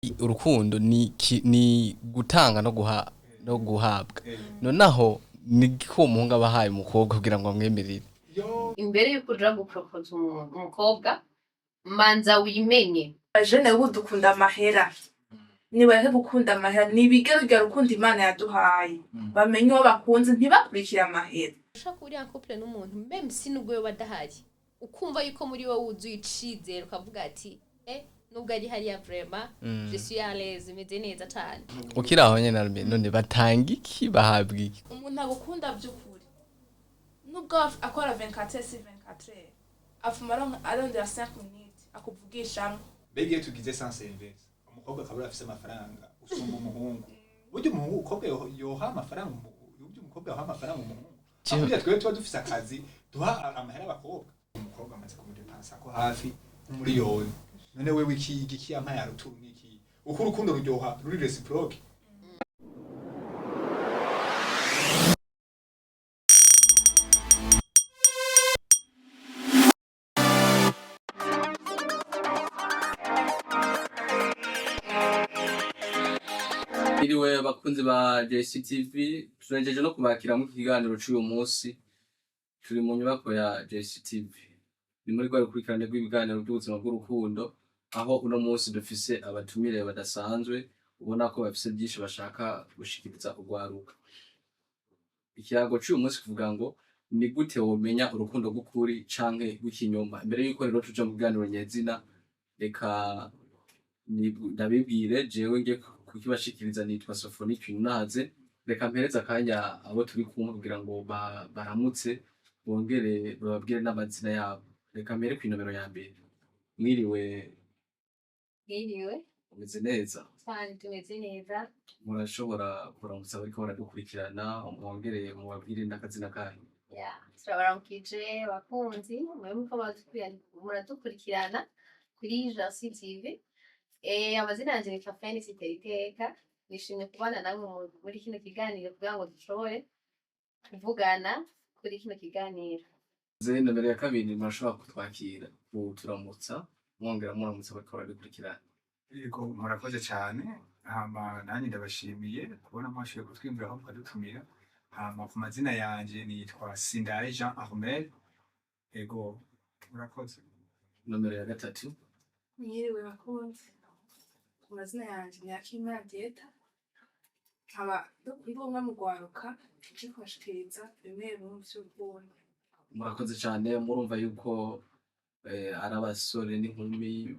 urukundo ni gutanga no guhabwa nonaho ni ko umuhungu aba ahaye umukobwa kugira ngo amwemerere. Imbere yuko uja gupropose umukobwa manza wimenye. Jene ubu dukunda amahera nibareke gukunda amahera nibigerugera urukundo Imana yaduhaye bamenye uwo bakunze ntibakurikire amahera. Ushaka uri en couple n'umuntu même si nubwo yo badahari ukumva yuko muri wowe wuzuye icizero ukavuga ati nubwo ari hariya vraiment je suis à l'aise meze neza cyane. Ukiri aho nyene narumye none batanga iki bahabwa iki? Umuntu agukunda by'ukuri nubwo akora 24 sur 24 afuma arondera 5 minutes akuvugisha. Bege tugize sans inverse umukobwa akabura afise amafaranga usumba umuhungu buryo umuhungu ukobwa yoha amafaranga buryo umukobwa yoha amafaranga umuhungu avuga twe tuba dufise akazi duha amahera abakobwa umukobwa amaze kumudepansa ko hafi umuriyoni none wewe iki amaya rutumye iki uko urukundo ruryoha ruri reciproque. Iriwe bakunzi ba JCTV tunejeje no kubakira mu kiganiro cy'uyu munsi turi mu nyubako ya JCTV ni muri rwa rukurikirane rw'ibiganiro by'ubuzima bw'urukundo aho uno munsi dufise abatumire badasanzwe ubona ko bafise byinshi bashaka gushikiriza urwaruka. Ikiyago cy'uyu munsi kuvuga ngo ni gute womenya urukundo rw'ukuri canke rw'ikinyoma. Imbere yuko rero tuja mu kiganiro nyezina reka ndabibwire jewe nge kukibashikiriza nitwa Sophonie Naze. Reka mpereza akanya abo turi kumwe kugira ngo baramutse bongere bababwire n'amazina yabo. Reka mpere ku nomero ya mbere. Mwiriwe umeze neza? Cyane tumeze neza. Murashobora kuramutsa bariko baradukurikirana mwongere mubabwire n'akazina kanyu? Turabaramukije bakunzi mwebwe ko muradukurikirana kuri JCTV. Amazina yanje ni Fafeni Siteriteka. Nishimye kubana namwe muri kino kiganiro kugira ngo dushobore kuvugana kuri kino kiganiro. Nomero ya kabiri murashobora kutwakira turamutsa mwongera muramutsa bariko baradukurikirana? Yego murakoze cyane hama nanjye ndabashimiye kubona mwashoboye kutwimvira aho mukadutumira. Hama ku mazina yanje nitwa Sindare Jean Armel. Yego murakoze. Nomero ya gatatu. Mwiriwe bakunzi ku mazina yanje ni Akimana Dieta nkaba dukwiye mu gwaruka cyo kwashikiriza bimwe mu by'urukundo. Murakoze cyane murumva yuko ari abasore n'inkumi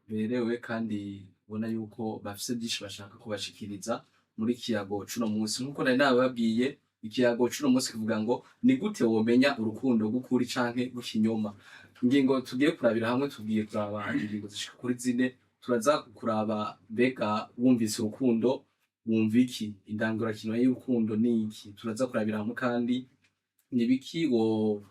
berewe kandi ubona yuko bafise byinshi bashaka kubashikiriza muri kiyago cuno munsi. Nkuko nari nababwiye ikiyago cuno munsi kivuga ngo ni gute womenya urukundo rw'ukuri canke rw'ikinyoma. Ingingo tugiye kurabira hamwe tugiye kuraba ingingo zishika kuri zine. Turaza kuraba mbega wumvise urukundo wumva iki, indangurakino y'urukundo ni iki. Turaza kurabira hamwe kandi nibiki wo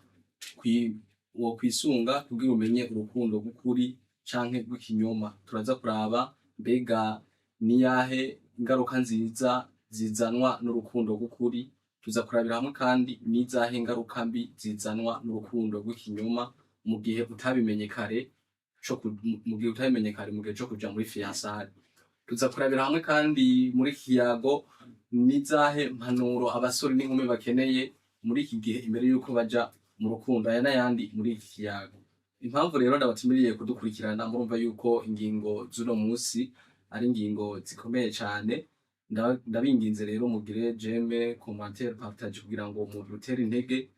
kwisunga kugira umenye urukundo rw'ukuri canke rw'ikinyoma. Turaza kuraba mbega niyahe ingaruka nziza zizanwa n'urukundo rw'ukuri. Tuza kurabira hamwe kandi nizahe ingaruka mbi zizanwa n'urukundo rw'ikinyoma mu gihe utabimenye kare mu gihe cyo kuja muri fiançailles. Tuza kurabira hamwe kandi muri kiyago nizahe mpanuro abasore n'inkumi bakeneye muri iki gihe imbere yuko baja mu rukundo. Aya n'ayandi muri iki kiyago. Impamvu rero ndabatumiriye kudukurikirana murumva yuko ingingo z'uno munsi ari ingingo zikomeye cyane. Ndabinginze rero mugire j'aime commentaire partage kugira ngo mudutere intege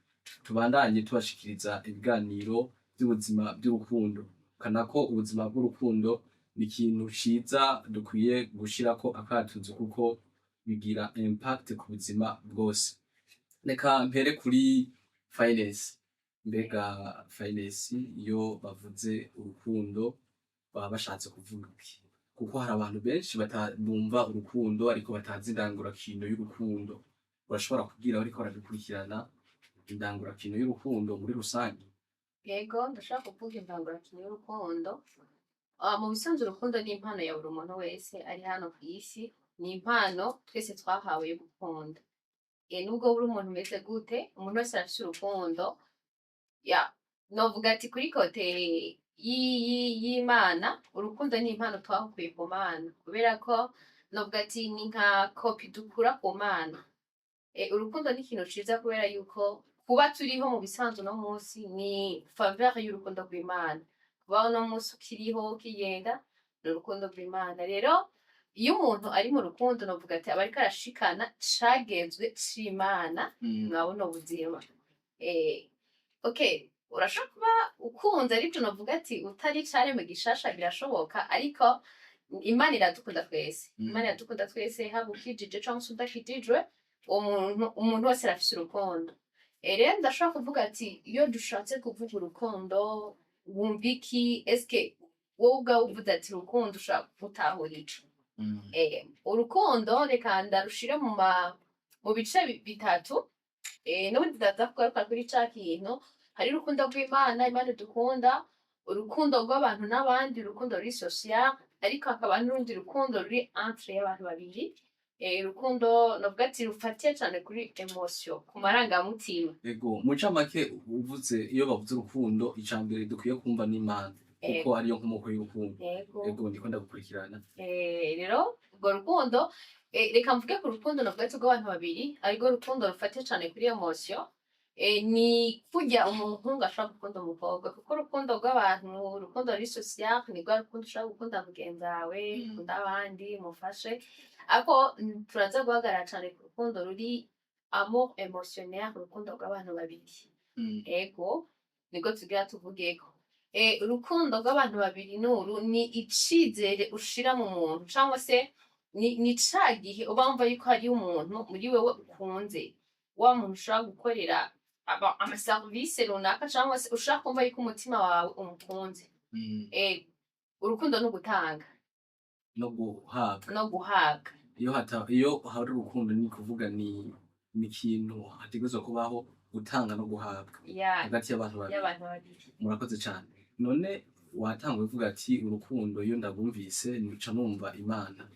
tubandanye tubashikiriza ibiganiro by'ubuzima by'urukundo. Kanako ubuzima bw'urukundo ni ikintu ciza dukwiye gushirako akatuzo kuko bigira impact ku buzima bwose. Reka mpere kuri finance. Mbega finance iyo bavuze urukundo baba bashatse kuvuga iki? Kuko hari abantu benshi batabumva urukundo ariko batazi indangurakino y'urukundo. Urashobora kubwira ariko baradukurikirana indangurakino y'urukundo muri rusange? Yego ndashaka kuvuga indangurakino y'urukundo. Mu bisanzwe urukundo ni impano ya buri muntu wese ari hano ku isi. Ni impano twese twahawe yo gukunda. Nubwo buri umuntu umeze gute umuntu wese arafite urukundo. Novuga ati kuri kote y'Imana. Urukundo ni impano twakuye ku Mana, kubera ko novuga ati ni nka kopi dukura ku Mana. Urukundo ni ikintu ciza kubera yuko kuba turiho mu bisanzwe no munsi ni faveur y'urukundo rw'Imana. Kuba no munsi ukiriho ukigenda ni urukundo rw'Imana. Rero iyo umuntu ari mu rukundo novuga ati aba ariko arashikana cagezwe c'Imana mwabona ubuzima. Okay, urashobora kuba ukunze ariko novuga ati utari caremwe gishasha birashoboka, ariko Imana iradukunda twese. Imana iradukunda twese, haba ukijije canke udakijijwe, umuntu wese arafise urukundo. Rero ndashobora kuvuga ati iyo dushatse kuvuga urukundo wumva iki? Eske wowe ubwawe uvuze ati urukundo ushaka gutahura ico? Urukundo reka ndarushire mu bice bitatu. N'ubundi ndavuga kuri ca kintu, hari urukundo rw'Imana, Imana idukunda, urukundo rw'abantu n'abandi, urukundo ruri social, ariko hakaba n'urundi rukundo ruri entre y'abantu babiri. Urukundo novuga ati rufatiye cane kuri emotion, ku marangamutima. Ego mu camake uvuze, iyo bavuze urukundo icambere dukwiye kumva n'Imana kuko ariyo nkomoko y'urukundo. Ego ndiko ndagukurikirana. Rero urwo rukundo reka mvuge ku rukundo novuga ati rw'abantu babiri, arirwo rukundo rufatiye cane kuri emotion. Ni kurya umuhungu ashobora gukunda umukobwa, kuko urukundo rw'abantu, urukundo ruri social, ni rwa rukundo ushobora gukunda mugenzi wawe, ukunda abandi, mufashe. Ariko turaza guhagarara cane ku rukundo ruri amour émotionnel, urukundo rw'abantu babiri. Ego niko tugira tuvugeko. Urukundo rw'abantu babiri ni icizere ushira mu muntu, cangwa se ni ca gihe uba wumva yuko hari umuntu muri wewe ukunze, wa muntu ushobora gukorera amaserivisi runaka, cangwa se ushaka kumva yuko umutima wawe umukunze. Urukundo ni ugutanga no guhabwa. Iyo hari urukundo ni kuvuga ni ikintu hategerezwa kubaho gutanga no guhabwa hagati y'abantu babiri. Murakoze cyane. None watanga uvuga ati urukundo iyo ndagumvise nica numva Imana.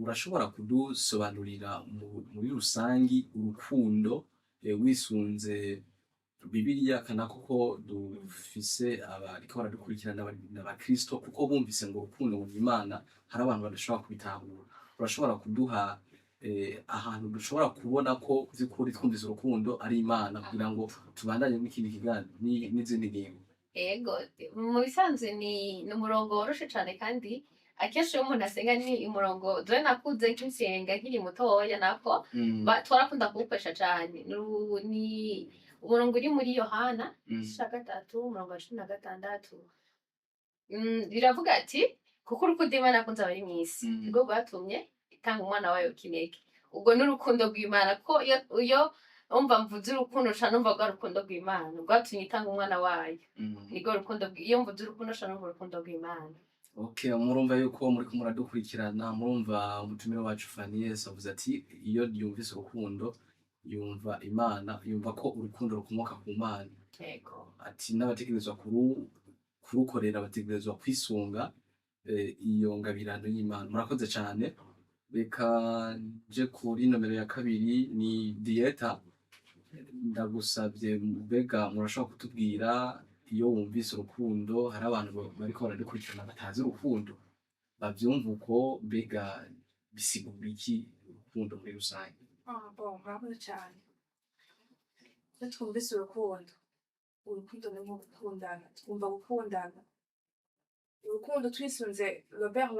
Urashobora kudusobanurira muri rusangi urukundo wisunze Bibiliya, kana kuko dufise abariko baradukurikirana n'abakristo, kuko bumvise ngo urukundo mu Imana hari abantu badashobora kubitahura. Urashobora kuduha ahantu dushobora kubona ko vy'ukuri twumvise urukundo ari Imana, kugira ngo tubandanye n'ikindi kiganiro n'izindi ngingo? Ego mu bisanzwe ni umurongo woroshe cane, kandi akenshi iyo umuntu asenga ni umurongo dore nakuze nkisenga nkiri mutoya, nako twarakunda kuwukoresha cane. Ni umurongo uri muri Yohana 3:16. Biravuga ati kuko urukundo Imana yakunze abari mw'isi nibwo rwatumye itanga umwana wayo w'ikinege. Ubwo ni urukundo rw'Imana, ko iyo umva mvuze urukundo ca numva rwa rukundo rw'Imana rwatumye itanga umwana wayo. Nirwo rukundo, iyo mvuze urukundo ca numva urukundo rw'Imana. Okay, murumva yuko muriko muradukurikirana, murumva umutumire wacu Fanies avuze ati iyo yumvise urukundo yumva Imana, yumva ko urukundo rukomoka ku Mana. Ati n'abategerezwa kurukorera, bategerezwa kwisunga iyo ngabirano y'Imana. Murakoze cyane. Reka nje kuri nomero ya kabiri, ni Dieta. Ndagusabye mbega murashobora kutubwira, iyo wumvise urukundo, hari abantu bariko baradukurikirana batazi urukundo, bavyumva uko, mbega bisigura iki urukundo muri rusange? Murakoze cyane. Iyo twumvise urukundo ni nko gukundana, twumva gukundana. Urukundo twisunze Robert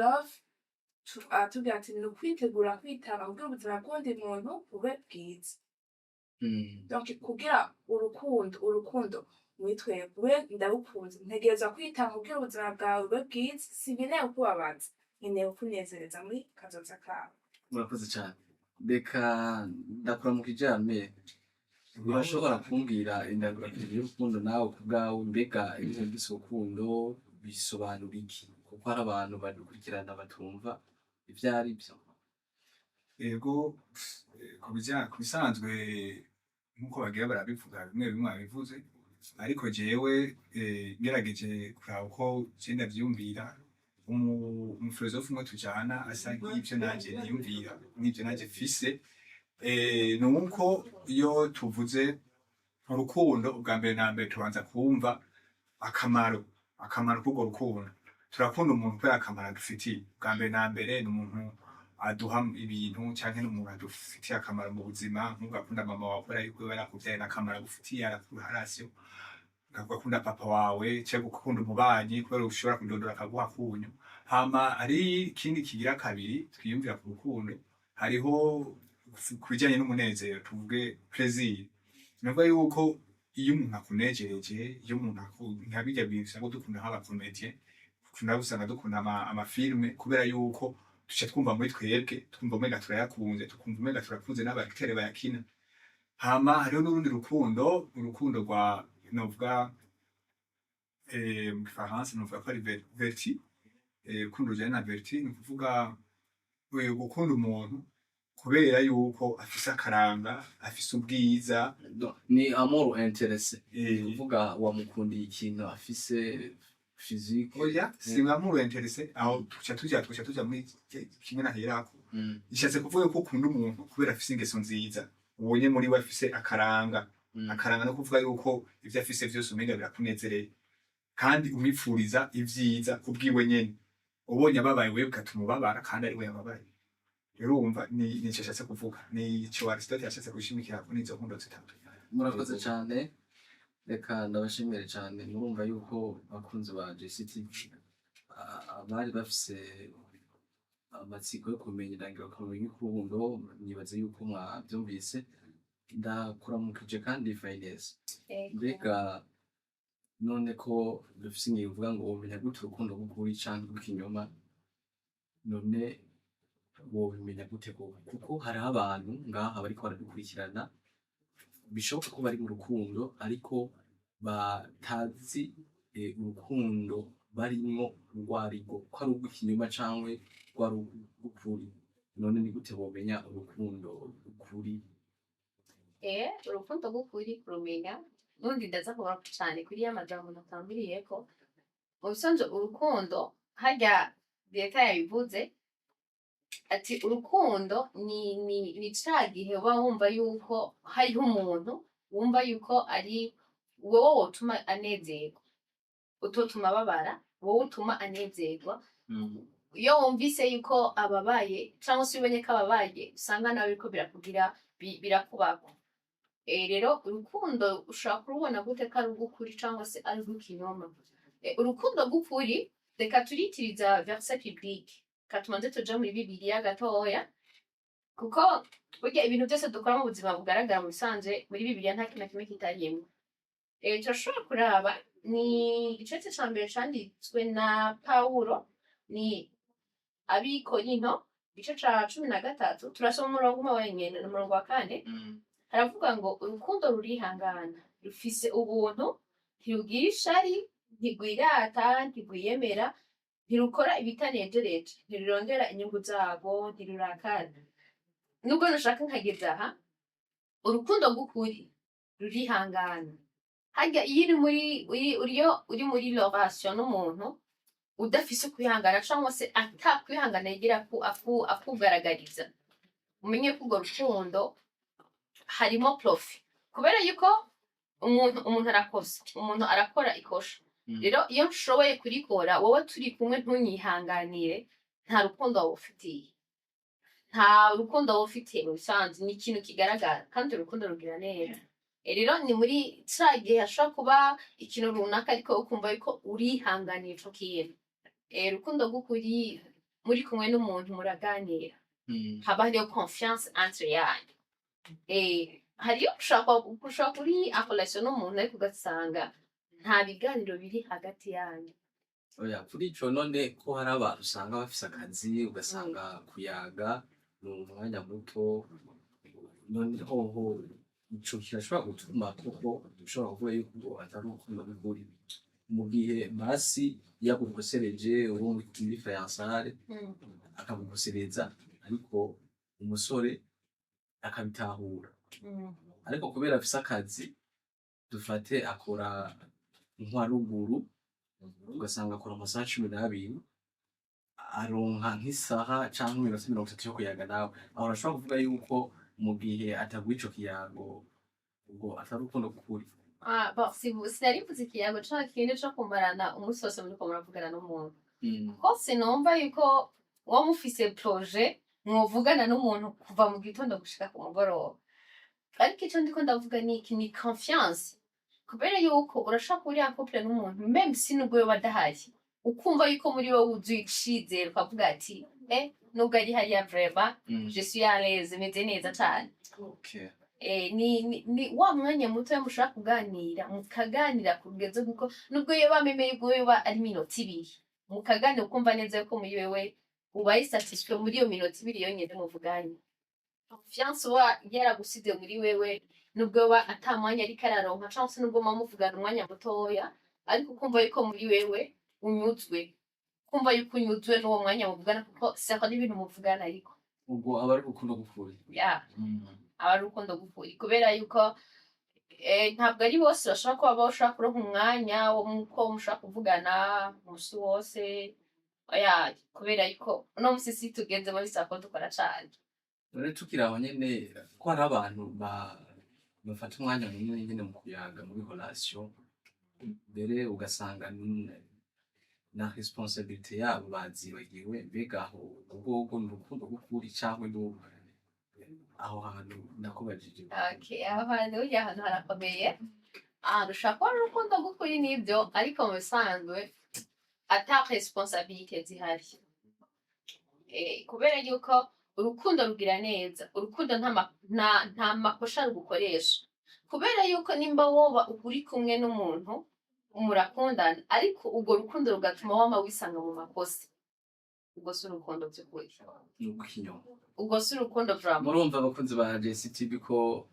Love atubwira ati ni ukwitegura kwitanga kugira ubuzima bw'undi muntu bube bwiza. Donc kugira urukundo muri twebwe, ndarukunze, ntegereza kwitanga kugira ubuzima bwawe bube bwiza, sinkeneye kukubabaza, nkeneye kukunezereza muri kazoza kawe. Murakoze cyane. Reka ndakuramukije Ame, urashobora kumbwira indangagaciro y'urukundo nawe kubwawe, mbega iyo wumvise urukundo bisobanura iki? Kuko hari abantu badukurikirana batumva ivyo ari byo. Ego ku bisanzwe nk'uko bagira barabivuga, bimwe babivuze, ariko jewe ngerageje kuraba uko genda vyumvira, umufilozofu umwe tujana asa nk'ivyo nanje niyumvira, n'ivyo nanje mfise. Nuko iyo tuvuze urukundo, ubwa mbere na mbere tubanza kumva akamaro k'urwo rukundo. Turakunda umuntu kubera akamaro adufitiye. Bwa mbere na mbere ni umuntu aduha ibintu canke ni umuntu adufitiye akamaro mu buzima, nk'ugakunda mama wawe kubera yuko yarakuvyaye n'akamaro agufitiye, arakuha ratio. Ugakunda papa wawe canke ugakunda umubanyi kubera ushobora kudodora akaguha kunyu. Hama ari ikindi kigira kabiri twiyumvira ku rukundo, hariho kubijanye n'umunezero, tuvuge plaisir. Navuga yuko iyo umuntu akunejereje, iyo umuntu nka birya bintu usanga dukunda nk'abakomedie, usanga dukunda amafilme kubera yuko duca twumva muri twebwe, twumva umenga turayakunze, tukumva umenga turakunze n'abakitere bayakina. Hama hariho n'urundi rukundo, urukundo rwa novuga mu Gifaransa novuga ko ari verti, urukundo rujanye na verti, ni ukuvuga gukunda umuntu kubera yuko afise akaranga, afise ubwiza. Ni amour intéressé, kuvuga wamukundiye ikintu afise physique. Oya, si amour intéressé, aho tuca tuja muri kimwe naherako. Ishatse kuvuga ko ukunda umuntu kubera afise ingeso nziza, ubonye muri we afise akaranga. Akaranga no kuvuga yuko ivyo afise vyose umenga birakunezereye, kandi umwipfuriza ivyiza kubwiwe nyene. Ubonye ababaye wewe ugatuma ubabara kandi ari we yababaye. Rero wumva ni ico ashatse kuvuga, ni ico Aristote yashatse gushimikira kuri izo nkundo zitatu. Murakoze cane, reka ndabashimire cane. Murumva yuko abakunzi ba JCT bari bafise amatsiko yo kumenya irangira kumenya urukundo, nibaze yuko mwavyumvise. Ndakuramukije kandi Finesse. Mbega none ko dufise ingingo ivuga ngo womenya gute urukundo rw'ukuri canke rw'ikinyoma, none wobimenya gute koko? Kuko hariho abantu ngaha bariko baradukurikirana bishoboka ko bari mu rukundo ariko batazi urukundo barimwo urwarirwo, ko ari urw'ikinyoma canke rwari urw'ukuri. None ni gute bomenya urukundo rw'ukuri? Urukundo rw'ukuri kurumenya, nundi ndaza kuvuga cane kuri ya majambo natanguriyeko. Mu bisanzwe urukundo harya Leta yabivuze ati urukundo ni ca gihe uba wumva yuko hariho umuntu wumva yuko ari wowe wotuma anezerwa, utotuma ababara, wowe utuma anezerwa. Iyo wumvise yuko ababaye cyangwa se ubonye ko ababaye, usanga nawe biriko birakugira birakubako. Rero urukundo ushobora kurubona gute ko ari urw'ukuri cyangwa se ari urw'ikinyoma? Urukundo rw'ukuri reka turitiriza verset biblique, katumanze tuja muri Bibiliya gatoya, kuko burya ibintu byose dukora mu buzima bugaragara mu bisanzwe muri Bibiliya nta kintu na kimwe kitariyemwo. Turashobora kuraba ni igice ca mbere canditswe na Pawulo, ni Abikorinto igice ca 13, turasoma umurongo umwe wenyene, umurongo wa 4. Haravuga ngo urukundo rurihangana, rufise ubuntu, ntirugira ishari, ntigwirata, ntigwiyemera, ntirukora ibitanejereje, ntirurondera inyungu zabo, ntirurakara. Nubwo nushaka nkageza aha, urukundo rw'ukuri rurihangana. Harya iyo uri muri relation n'umuntu udafise kwihangana cyangwa se atakwihangana yigira akugaragariza, umenye ko urwo rukundo harimo profit, kubera yuko umuntu arakosa, umuntu arakora ikosha. Rero iyo nshoboye kurikora, wowe turi kumwe ntunyihanganire, nta rukundo wawufitiye, nta rukundo wawufitiye. Mu bisanzwe ni ikintu kigaragara, kandi urukundo rugira neza. Rero ni muri ca gihe hashobora kuba ikintu runaka ariko ukumva yuko urihanganiye ico kintu. Urukundo rw'ukuri muri kumwe n'umuntu muraganira, haba hariyo confiance entre yanyu. Hariyo ushobora kuri relation n'umuntu ariko ugasanga nta biganiro biri hagati yanyu. Oya, kuri ico none ko hari abantu usanga bafise akazi, ugasanga kuyaga ni umwanya muto, none hoho ico kirashobora gutuma kuko ushobora kuvuga yuko atari urukundo rw'ukuri, mu gihe basi yagukosereje urumva muri fiançailles akagukosereza, ariko umusore akabitahura. Ariko kubera afise akazi, dufate akora nka ruguru, ugasanga akora amasaha 12, aronka nk'isaha canke iminota 30 yo kuyaga nawe. Aho urashobora kuvuga yuko mu gihe ataguha ico kiyago ubwo atari urukundo rw'ukuri. sinarivuze ikiyago canke ikindi co kumarana umunsi wose muriko muravugana n'umuntu ko sinumva yuko wowe mufise projet mwovugana n'umuntu kuva mu gitondo gushika ku mugoroba, ariko ico ndiko ndavuga ni iki, ni confiance, kubera yuko urashaka kuri en couple n'umuntu même si nubwo yoba adahari, ukumva yuko muri wowe wuzuye icizere ukavuga ati nubwo ari hariya vraiment je suis à l'aise, meze neza cane. Okay. Ni wa mwanya muto mushaka kuganira, mukaganira ku rugezo kuko nubwo yoba amemeye ubwo yoba ari minota 2 mukaganira ukumva neza yuko muri wewe ubaye satisfait muri iyo minota 2 yonyene muvuganye. Confiance wa yaragusize muri wewe nubwo yoba ata mwanya ariko araronka chance nubwo muvugana umwanya mutoya, ariko ukumva yuko muri wewe unyuzwe, kumva yuko unyuzwe n'uwo mwanya muvugana kuko sako n'ibintu muvugana ariko ubwo aba ari urukundo gukuri. aba ari urukundo gukuri, kubera yuko ntabwo ari bose bashobora kuba bashaka kuronka umwanya wo muko mushaka kuvugana umunsi wose, kubera yuko uno musi si tugenzemo bisaba ko dukora cane. None tukiri aho nyene ko hari abantu bafata umwanya munini nyene mu kuyaga muri relation, mbere ugasanga na responsabilité yabo bazibagiwe, mbega aho ubwo ni urukundo gukuri canke aho hantu nakubajije. Aho hantu uri ahantu harakomeye, rushaka kuba urukundo gukuri n'ibyo, ariko mu bisanzwe ata responsabilité zihari, kubera yuko urukundo rugira neza, urukundo nta makosha rugukoresha, kubera yuko nimba woba uri kumwe n'umuntu murakundana ariko urwo rukundo rugatuma wama wisanga mu makosa, ubwo si urukundo by'ukuri, ubwo si urukundo vraiment. Murumva abakunzi ba JCTV ko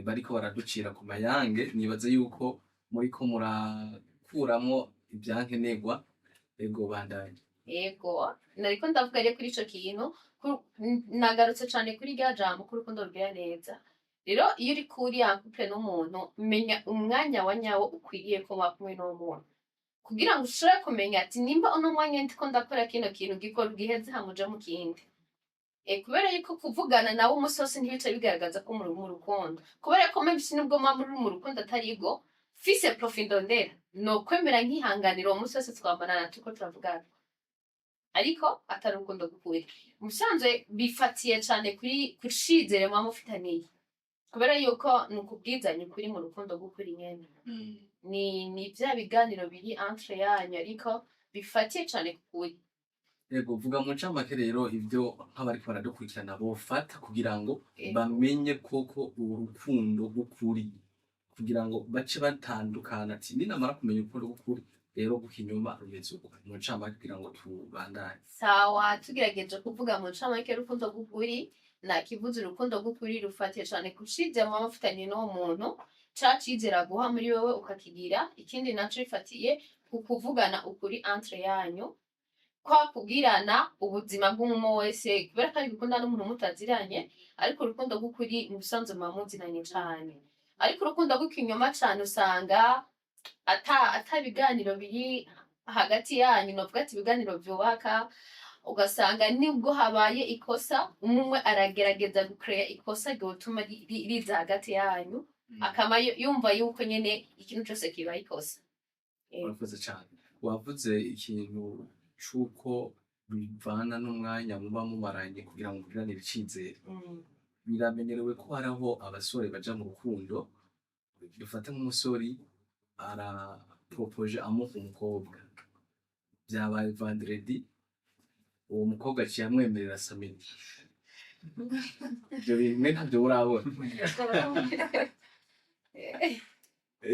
bariko baraducira ku mayange, nibaze yuko muriko murakuramwo ibyankenerwa. Ego bandanye. Ego nariko ndavuga rero kuri ico kintu, nagarutse cane kuri rya jambo ko urukundo rugira neza. Rero iyo uri kuri en couple n'umuntu, menya umwanya wa nyawo ukwiriye ko kumwe n'umuntu, kugira ngo ushobore kumenya ati nimba uno mwanya ndiko ndakora kino kintu gikora giheze hamuje mu kindi. Kubera yuko kuvugana nawe umunsi wose ntibice bigaragaza ko muri mu rukundo, kubera ko mbese nubwo muri mu rukundo atarigo fise profondeur no kwemera nkihanganira uwo munsi wose twambanana tuko turavugana, ariko atari urukundo gukuri. Musanzwe bifatiye cane kuri kucizere mwa mufitaniye, kubera yuko nukubwizanye kuri mu rukundo gukuri nyene. Ni vya biganiro biri entre yanyu ariko bifatiye cane kuri. Ego vuga mu ncamake rero ivyo nk'abariko baradukurikirana bofata kugira ngo bamenye koko urukundo gukuri, kugira ngo bace batandukana ati ninamara kumenya urukundo gukuri rero gukinyuma rumeze uko. Mu ncamake kugira ngo tubandanye. Sawa, tugerageje kuvuga mu ncamake urukundo gukuri, nakivuze urukundo gukuri rufatiye cane kucizera mu mafitanye n'uwo muntu, cacizera guha muri wewe ukakigira. Ikindi naco bifatiye kukuvugana ukuri entre yanyu, kwa kubwirana ubuzima bw'umwe wese, kubera ko ari gukunda n'umuntu mutaziranye, ariko urukundo gukuri mu busanzwe muba muzinanye cane. Ariko urukundo rw'ikinyoma cane usanga ata biganiro biri hagati yanyu, novuga ati ibiganiro vyubaka, ugasanga nibwo habaye ikosa umwe aragerageza gucrea ikosa ryotuma riza hagati yanyu, akama yumva yuko nyene ikintu cyose kibaye ikosa. Urakoze cyane. Wavuze ikintu cuko bivana n'umwanya muba mumaranye kugira ngo mugiranire icizere. Biramenyerewe ko haraho abasore baja mu rukundo, dufata nk'umusore propose amuha umukobwa, byabaye vendredi, uwo mukobwa aciye amwemerera samedi. Ibyo bintu ntabyo urabona.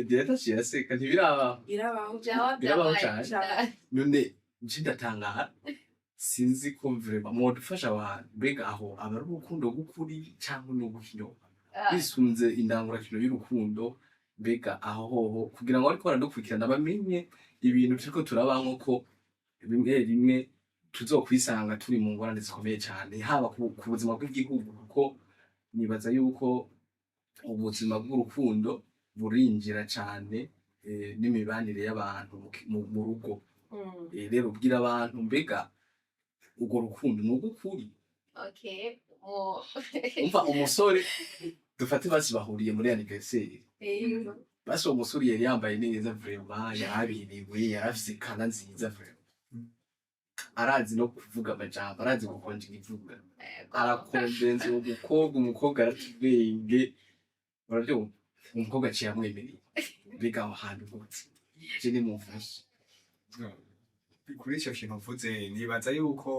Dieta aseka ntibirabaho. Birabaho cyane. None ndatangara, sinzi ko vraiment modufasha abantu, mbega aho aba ari urukundo gukuri cyangwa n'ugukinyoma, bisunze indangurakiro y'urukundo. Mbega aho hoho kugira ngo ariko baradukurikirana bamenye ibintu turiko turabanko ko bimwe tuzokwisanga turi mu ngorane zikomeye cyane, haba ku buzima bw'igihugu, kuko nibaza yuko ubuzima bw'urukundo burinjira cyane n'imibanire y'abantu mu rugo. Rero ubwira abantu mbega urwo rukundo n'ugukuri. Umva umusore dufate basi bahuriye muri anniversaire, basi uwo musore yari yambaye neza vraiment yarabiriwe yarafise kana nziza vraiment arazi no kuvuga amajambo arazi gukonja ikivuga arakondenza uwo umukobwa aratubenge uravyumva umukobwa aciye amwemereye mbega aho hantu gute je ni mumfashe kuri icyo kintu mvuze nibaza yuko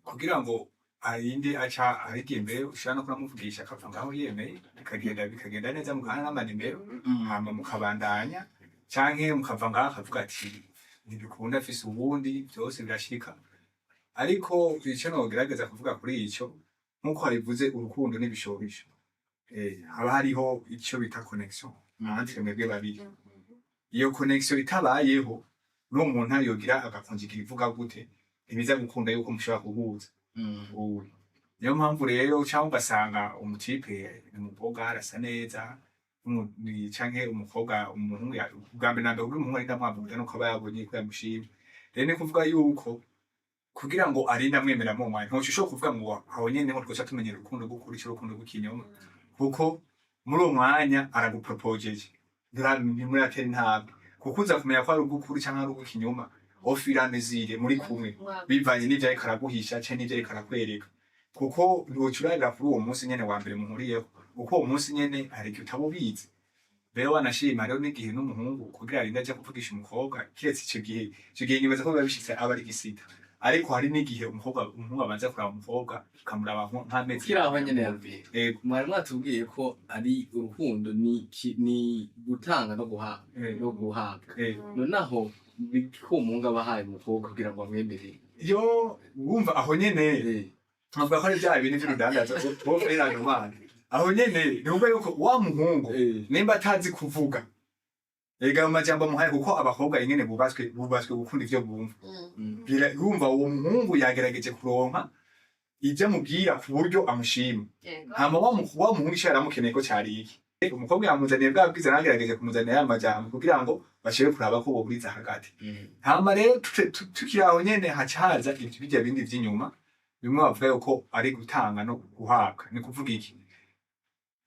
kugira ngo arinde aca arigiye imbere ushobora no kuramuvugisha akava ngaho yemeye bikagenda neza mukana n'amanimero hama mukabandanya canke mukava ngaho akavuga ati ntibikunda afise ubundi byose birashika ariko ico nogerageza kuvuga kuri ico nk'uko wabivuze urukundo n'ibishobisho haba hariho ico bita connection entre mwebwe babiri iyo connection itabayeho n'uwo muntu yogira agakunjikira ivuga gute ntibiza gukunda yuko mushobora kuhuza niyo mpamvu rero cyangwa ugasanga umutipe umukobwa arasa neza canke umukobwa umuhungu bwa mbere nambere ubwo umuhungu arinda mwavuga nuko aba yabonye ko yamushimye rero ni kuvuga yuko kugira ngo arinde amwemera mu mwanya ntushobora kuvuga ngo aho nyene ngo twoca tumenyera urukundo gukuri cyo urukundo gukinyoma kuko muri uwo mwanya aragupropojeje ntimuratera intambwe kuko uza kumenya ko ari ugukuri canke ari ugukinyoma ofira mezire muri kumwe bivanye n'ivyo ariko araguhisha canke n'ivyo ariko arakwereka kuko ntiwocurarira kuri uwo munsi nyene wa mbere muhuriyeho kuko uwo munsi nyene hari igihe utabubizi rero wanashima rero n'igihe n'umuhungu kugira arinde aja kuvugisha umukobwa kiretse ico gihe nibaza ko biba bishitse aba ari gisita ariko hari n'igihe umuhungu abanza kuraba umukobwa akamuraba nk'amezi kiri aho nyene yabwiye mwari mwatubwiye ko ari urukundo ni gutanga no guhabwa nonaho bikumunga bahaye umukobwa kugira ngo amwemerere yo wumva aho nyene nkavuga ko ari bya bintu vy'urudandaza bo ferana umwana aho nyene nubwo yuko wa muhungu nimba atazi kuvuga ega mu majambo muhaye kuko abakobwa nyene bubaswe gukunda ivyo bumva yumva uwo muhungu yagerageje kuronka ivyo amubwira ku buryo amushima hama wa muhungu ico yaramukeneye ko cari iki umukobwa yamuzaniye bwa bwiza nagerageje kumuzanira ya majambo kugira ngo bashire kuraba ko boburiza hagati hama rero tukiri aho nyene haca haza ibyo bindi vy'inyuma bimwe bavuga yuko ari gutanga no guhabwa ni kuvuga iki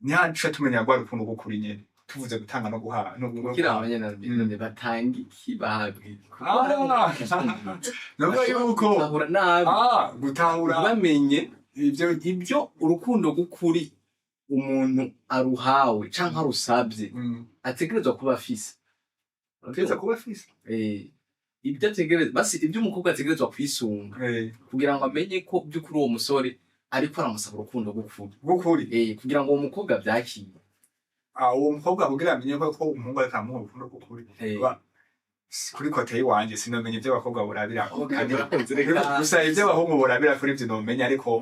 ntihaca tumenya rwa rukundo gukuri nyene tuvuze gutanga no guhabwa kiri aho nyene batanga ikibahabwe nubwo yuko gutahura bamenye ibyo urukundo gukuri umuntu aruhawe canke arusabye ategerezwa kuba afise ibyo ategerezwa basi ibyo umukobwa ategerezwa kwisunga kugira ngo amenye ko by'ukuri uwo musore ariko aramusaba urukundo gukuri kugira ngo uwo mukobwa avyakire uwo mukobwa kugira amenye ko umuhungu ariko amuha urukundo gukuri kuri kote yiwanje sinamenye ivyo abakobwa borabira gusa ivyo abahungu borabira kuri ivyo nomenya ariko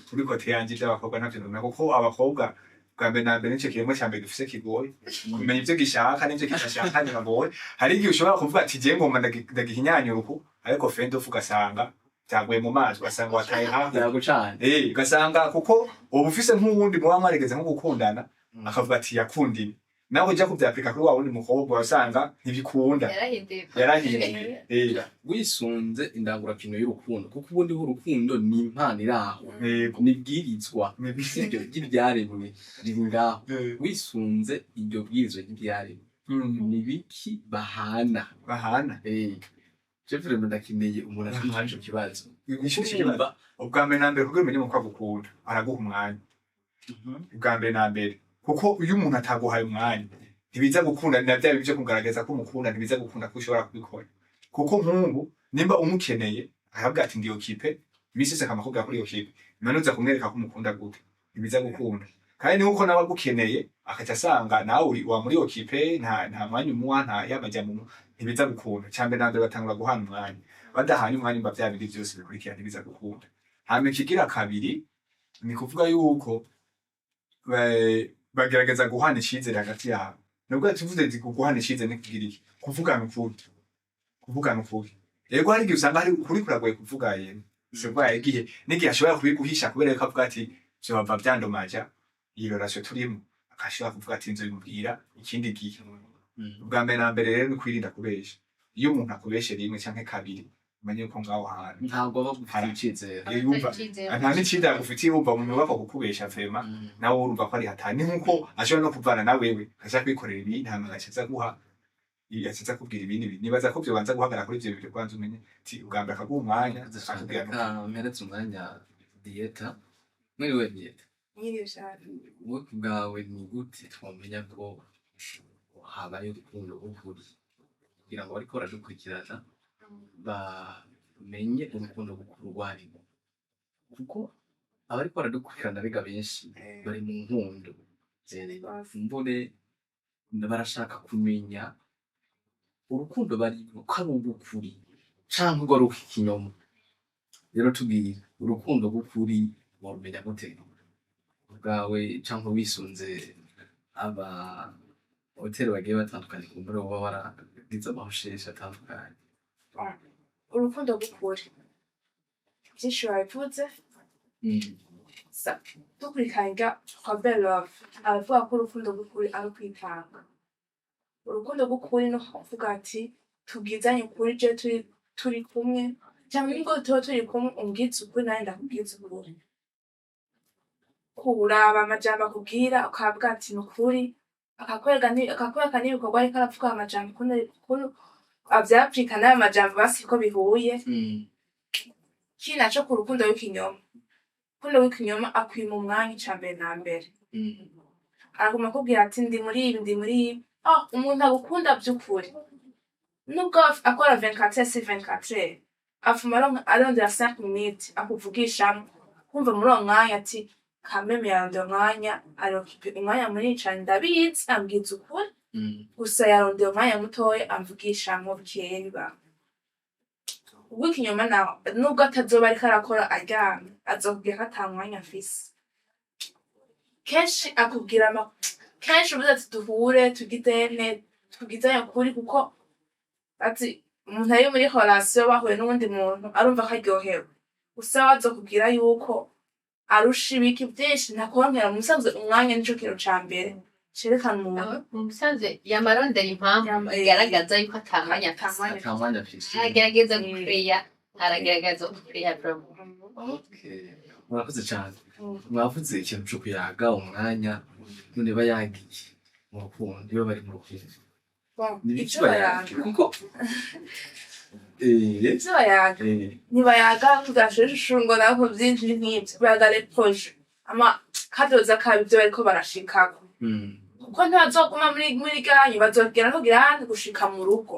kuri kote yanje ivyo abakobwa navyo nomenya kuko abakobwa bwa mbere na mbere nico kiremwa ca mbere dufise kigoye kumenya ivyo gishaka n'ivyo kidashaka ntibagoye hari igihe ushobora kuvuga ati je ngomba ndagihinyanyura uku ariko fende ugasanga vyaguye mu mazi ugasanga wataye hafi yagucane ugasanga kuko uba ufise nk'uwundi muba mwarigeze nko gukundana akavuga ati yakundini nawe ujya kuvyapika kuri wa wundi mukobwa wasanga ntibikunda yarahinduye wisunze indangurapino y'urukundo kuko ubundi urukundo ni impano iraho nibwirizwa ibyo ry'ibyaremwe riri ngaho wisunze iryo bwirizwa ry'ibyaremwe ni biki bahana Jeffrey ndakeneye umuntu atumva ico kibazo ubwa mbere na mbere kugira umenye uko agukunda araguha umwanya ubwa mbere na mbere kuko iyo umuntu ataguhaye umwanya ntibiza gukunda na bya bivyo kugaragaza ko umukunda ntibiza gukunda ko ushobora kubikora kuko nk'ubu nimba umukeneye aravuga ati ndiyo kipe imisese akamakubwira kuri iyo kipe none uza kumwereka ko umukunda gute ntibiza gukunda kandi nuko nawe agukeneye akaca asanga nawe uri wa muri iyo kipe nta mwanya umuha nta yamajyamo ntibiza gukunda cyangwa nambere batangura guhana umwanya badahanye umwanya mba bya bindi byose bikurikira ntibiza gukunda hama ikigira kabiri ni kuvuga yuko bagerageza guhana icizere hagati yabo nubwo tuvuze guhana icizere nikugira iki kuvugana ukuri yego hari igihe usanga hari ukuri kuragoye kuvuga yene sibwa igihe n'igihe ashobora kubiguhisha kubera ko avuga ati bava byandomaja iyo relation turimo akashobora kuvuga ati nzobimubwira ikindi gihe ubwa mbere na mbere rero ni kwirinda kubesha iyo umuntu akubeshe rimwe canke kabiri umenye ko ngaho hantu ntabwo aba gufitiye icizere yumva nta n'icida ufitiye wumva mu nyubako kukubesha vema nawe urumva ko ari hatani nkuko ashobora no kuvana na wewe aza kwikorera ibintu hama agacaza guha yaciza kubwira ibindi nibaza ko byobanza guhagarara kuri ivyo bintu kwanza umenye ti ugambira akaguha umwanya akubwira mperetse umwanya dieta mwiriwe dieta nyiri cyane wowe bwawe ni gute twamenya ko habaye urukundo rw'ukuri kugira ngo bariko baradukurikirana bamenye urukundo rwarimo kuko abariko baradukurikirana biga benshi bari mu nkundo mbone barashaka kumenya urukundo barimo ko ari urw'ukuri canke urwo ari ikinyoma rero tubwire urukundo rw'ukuri wamenya gute bwawe canke wisunze aba hoteli bagiye batandukanye ku mbere baba baragize amahosheshi atandukanye urukundo rw'ukuri byinshi babivuze dukurikirana kwa Belove aravuga ko urukundo rw'ukuri ari ukwitanga urukundo rw'ukuri no kuvuga ati tubwizanye ukuri je turi kumwe cyangwa ngo tuba turi kumwe umbwiza ukuri nawe ndakubwiza ukuri kuraba amajambo akubwira ukavuga ati ni ukuri akakwereka n'ibikorwa ariko aravuga amajambo ukuntu avyapfika n'ayo majambo basi ko bihuye kiri naco ku rukundo rw'ikinyoma urukundo rw'ikinyoma akwima umwanya icambere na mbere araguma akubwira ati ndi muri ibi umuntu agukunda vy'ukuri nubwo akora 24/24 afuma arondera 5 minutes akuvugishamwo kumva muri uwo mwanya ati kameme yarondera umwanya arokipe umwanya munini cane ndabizi ambwiza ukuri gusa yarondera umwanya mutoya amvugishamwo bukeba ubw'ikinyoma nawe nubwo atazoba ariko arakora aryamye azokubwira ko ata mwanya afise kenshi akubwira kenshi ubuze ati duhure tugizanye ukuri kuko ati umuntu ari muri relation bahuye n'uwundi muntu arumva ko aryohewe gusa wazokubwira yuko arusha ibiki byinshi ntakonkera mu musanzwe umwanya nico kintu ca mbere cerekana umuntu mu musanzwe yamarondera impamvu igaragaza yuko atamwanya afise aragerageza gukureya problem murakoze cane mwavuze ikintu co kuyaga umwanya none bayagiye mu rukundo iyo bari mu rukundo nibici bayaga kuko ntibayaga kugashushu ngo nako vyinshi nk'ivyo bayaga reproche ama kadoza kabi ivyo bariko barashikako kuko ntibazoguma muri ganyu bazogera kugira ahandi gushika mu rugo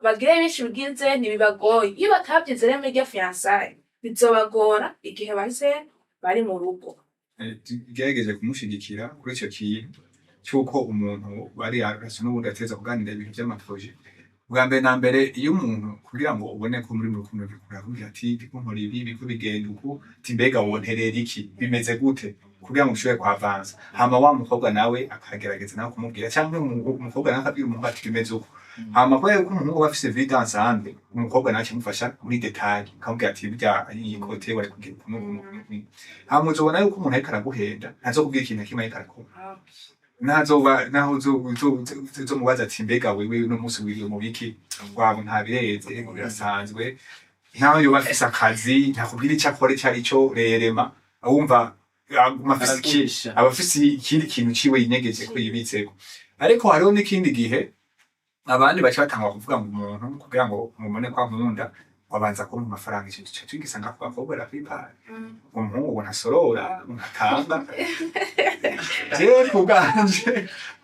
bagire benshi bigize ntibibagoye iyo batabyize rero muri fiançailles bizobagora igihe bahise bari mu rugo gerageje kumushigikira kuri ico kintu cyuko umuntu bari yarasa n'ubundi ateza kuganira ibintu by'amaproje bwa mbere na mbere iyo umuntu kugira ngo ubone ko muri mu rukundo bikuravuga ati ndiko nkora ibi biko bigenda uko timbega wonterera iki bimeze gute kugira ngo ushobore kwavanza hama wa mukobwa nawe akagerageza nawe kumubwira cyangwa umukobwa nawe akabwira umuhungu ati bimeze uko hama kubera ko umuhungu afise vie d'ensemble umukobwa nawe kimufasha muri detail akamubwira ati burya iyi kote wari kugira ukuntu hama uzobona yuko umuntu ariko araguhenda ntazokubwira ikintu kimwe ariko arakora naho uzomubaza ati mbega wewe uno munsi wiriwe mu biki wabo ntabireze ngo birasanzwe naho yoba afise akazi ntakubwira icyo akora icyo ari cyo rerema wumva abafise ikindi kintu ciwe yinyegeje ko yibitseko ariko hariho n'ikindi gihe abandi baca batangwa kuvuga ngo umuntu kugira ngo mumone kwa nkunda wabanza ko mu mafaranga ikintu cyo tugisanga kwa mukobwa rapipara umuhungu ubona sorora unatanga rero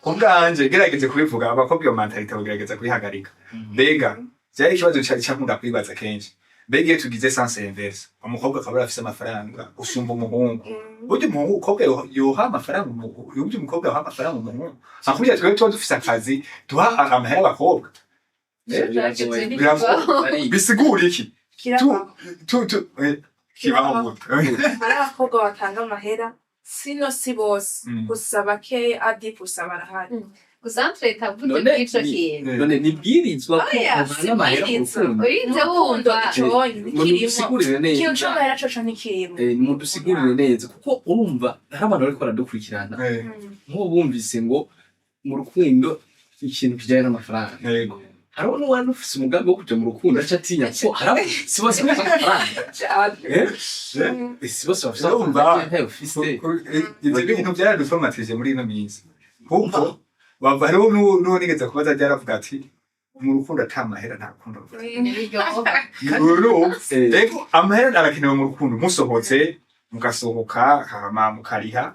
kubwanje gerageze kubivuga abakobwa iyo mentalite bagerageza kuyihagarika mbega byari ikibazo cyakunda kwibaza kenshi mbega iyo tugize sens inverse umukobwa akaba afise amafaranga usumba umuhungu burya umukobwa yoha amafaranga burya umukobwa yoha amafaranga umuhungu akubwira twebwe tuba dufise akazi duha amahera abakobwa bisigura iki kibaho gute hari abakobwa batanga amahera sino si bose gusa bakeya adipusa barahari gusa ntweta vuga ico kintu none nibwirizwa ko ubana amahera urukundo urinze wumva mudusigurire neza ikintu c'amahera coco ntikirimo mudusigurire neza kuko urumva hari abantu bariko baradukurikirana nk'ubu bumvise ngo mu rukundo ikintu kijanye n'amafaranga hariho n'uwandi ufise umugambi wo kuja mu rukundo aca atinya ko hariho si bose bafise amafaranga si bose bafise amafaranga ufise ivyo bintu vyaraduformatije muri ino minsi kuko hariho n'uwo nigeze kubaza ryaravuga ati mu rukundo ata mahera nta rukundo rero amahera arakenewe mu rukundo musohotse mugasohoka hama mukariha